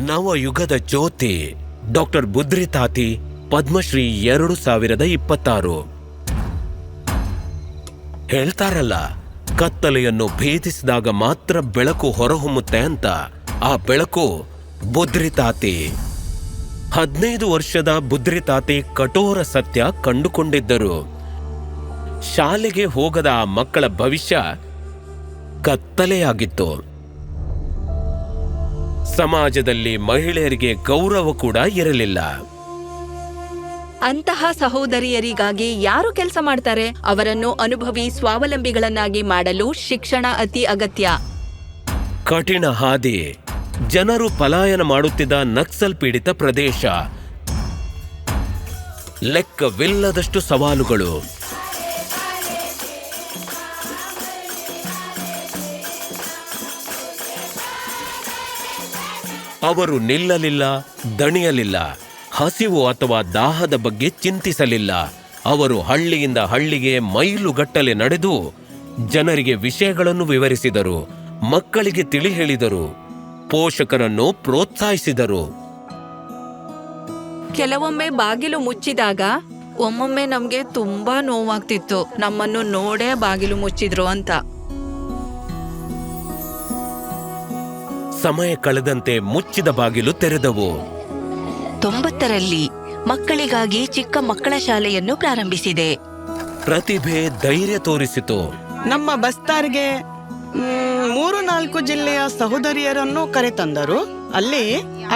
ನವಯುಗದ ಜ್ಯೋತಿ doctor ಬುದ್ರಿ ತಾತಿ Padmashri 2026. ಹೇಳ್ತಾರಲ್ಲ, ಕತ್ತಲೆಯನ್ನು ಭೇದಿಸಿದಾಗ ಮಾತ್ರ ಬೆಳಕು ಹೊರಹೊಮ್ಮುತ್ತೆ ಅಂತ. ಆ ಬೆಳಕು ಬುದ್ರಿ ತಾತಿ. 15 ವರ್ಷದ ಬುದ್ರಿ ತಾತಿ ಕಠೋರ ಸತ್ಯ ಕಂಡುಕೊಂಡಿದ್ದರು. ಶಾಲೆಗೆ ಹೋಗದ ಆ ಮಕ್ಕಳ ಭವಿಷ್ಯ ಕತ್ತಲೆಯಾಗಿತ್ತು. ಸಮಾಜದಲ್ಲಿ ಮಹಿಳೆಯರಿಗೆ ಗೌರವ ಕೂಡ ಇರಲಿಲ್ಲ. ಅಂತಹ ಸಹೋದರಿಯರಿಗಾಗಿ ಯಾರು ಕೆಲಸ ಮಾಡ್ತಾರೆ? ಅವರನ್ನು ಅನುಭವಿ ಸ್ವಾವಲಂಬಿಗಳನ್ನಾಗಿ ಮಾಡಲು ಶಿಕ್ಷಣ ಅತಿ ಅಗತ್ಯ. ಕಠಿಣ ಹಾದಿ. ಜನರು ಪಲಾಯನ ಮಾಡುತ್ತಿದ್ದ ನಕ್ಸಲ್ ಪೀಡಿತ ಪ್ರದೇಶ. ಲೆಕ್ಕವಿಲ್ಲದಷ್ಟು ಸವಾಲುಗಳು. ಅವರು ನಿಲ್ಲಲಿಲ್ಲ, ದಣಿಯಲಿಲ್ಲ. ಹಸಿವು ಅಥವಾ ದಾಹದ ಬಗ್ಗೆ ಚಿಂತಿಸಲಿಲ್ಲ. ಅವರು ಹಳ್ಳಿಯಿಂದ ಹಳ್ಳಿಗೆ ಮೈಲುಗಟ್ಟಲೆ ನಡೆದು ಜನರಿಗೆ ವಿಷಯಗಳನ್ನು ವಿವರಿಸಿದರು, ಮಕ್ಕಳಿಗೆ ತಿಳಿ ಹೇಳಿದರು, ಪೋಷಕರನ್ನು ಪ್ರೋತ್ಸಾಹಿಸಿದರು. ಕೆಲವೊಮ್ಮೆ ಬಾಗಿಲು ಮುಚ್ಚಿದಾಗ ಒಮ್ಮೊಮ್ಮೆ ನಮ್ಗೆ ತುಂಬಾ ನೋವಾಗ್ತಿತ್ತು, ನಮ್ಮನ್ನು ನೋಡೇ ಬಾಗಿಲು ಮುಚ್ಚಿದ್ರು ಅಂತ. ಸಮಯ ಕಳೆದಂತೆ ಮುಚ್ಚಿದ ಬಾಗಿಲು ತೆರೆದವು. 90ರಲ್ಲಿ ಮಕ್ಕಳಿಗಾಗಿ ಚಿಕ್ಕ ಮಕ್ಕಳ ಶಾಲೆಯನ್ನು ಪ್ರಾರಂಭಿಸಿದೆ. ಪ್ರತಿಭೆ ಧೈರ್ಯ ತೋರಿಸಿತು. ನಮ್ಮ ಬಸ್ತಾರ್ಗೆ 3-4 ಜಿಲ್ಲೆಯ ಸಹೋದರಿಯರನ್ನು ಕರೆತಂದರು. ಅಲ್ಲಿ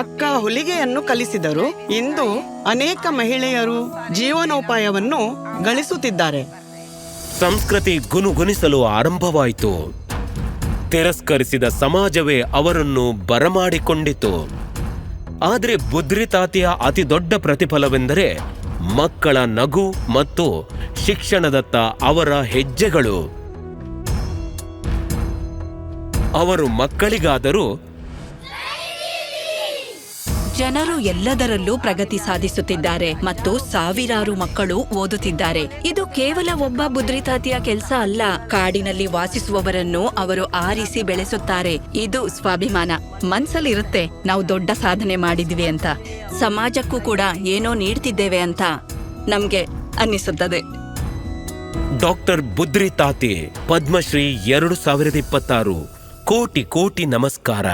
ಅಕ್ಕ ಹೊಲಿಗೆಯನ್ನು ಕಲಿಸಿದರು. ಇಂದು ಅನೇಕ ಮಹಿಳೆಯರು ಜೀವನೋಪಾಯವನ್ನು ಗಳಿಸುತ್ತಿದ್ದಾರೆ. ಸಂಸ್ಕೃತಿ ಗುನುಗುಣಿಸಲು ಆರಂಭವಾಯಿತು. ತಿರಸ್ಕರಿಸಿದ ಸಮಾಜವೇ ಅವರನ್ನು ಬರಮಾಡಿಕೊಂಡಿತು. ಆದರೆ ಬುದ್ರಿ ತಾತಿಯ ಅತಿ ದೊಡ್ಡ ಪ್ರತಿಫಲವೆಂದರೆ ಮಕ್ಕಳ ನಗು ಮತ್ತು ಶಿಕ್ಷಣದತ್ತ ಅವರ ಹೆಜ್ಜೆಗಳು. ಅವರು ಮಕ್ಕಳಿಗಾದರೂ ಜನರು ಎಲ್ಲದರಲ್ಲೂ ಪ್ರಗತಿ ಸಾಧಿಸುತ್ತಿದ್ದಾರೆ ಮತ್ತು ಸಾವಿರಾರು ಮಕ್ಕಳು ಓದುತ್ತಿದ್ದಾರೆ. ಇದು ಕೇವಲ ಒಬ್ಬ ಬುದ್ರಿ ತಾತಿಯ ಕೆಲಸ ಅಲ್ಲ. ಕಾಡಿನಲ್ಲಿ ವಾಸಿಸುವವರನ್ನು ಅವರು ಆರಿಸಿ ಬೆಳೆಸುತ್ತಾರೆ. ಇದು ಸ್ವಾಭಿಮಾನ. ಮನ್ಸಲ್ಲಿರುತ್ತೆ ನಾವು ದೊಡ್ಡ ಸಾಧನೆ ಮಾಡಿದ್ವಿ ಅಂತ, ಸಮಾಜಕ್ಕೂ ಕೂಡ ಏನೋ ನೀಡ್ತಿದ್ದೇವೆ ಅಂತ ನಮ್ಗೆ ಅನ್ನಿಸುತ್ತದೆ. ಡಾಕ್ಟರ್ ಬುದ್ರಿ ತಾತಿ ಪದ್ಮಶ್ರೀ 2026. ಕೋಟಿ ಕೋಟಿ ನಮಸ್ಕಾರ.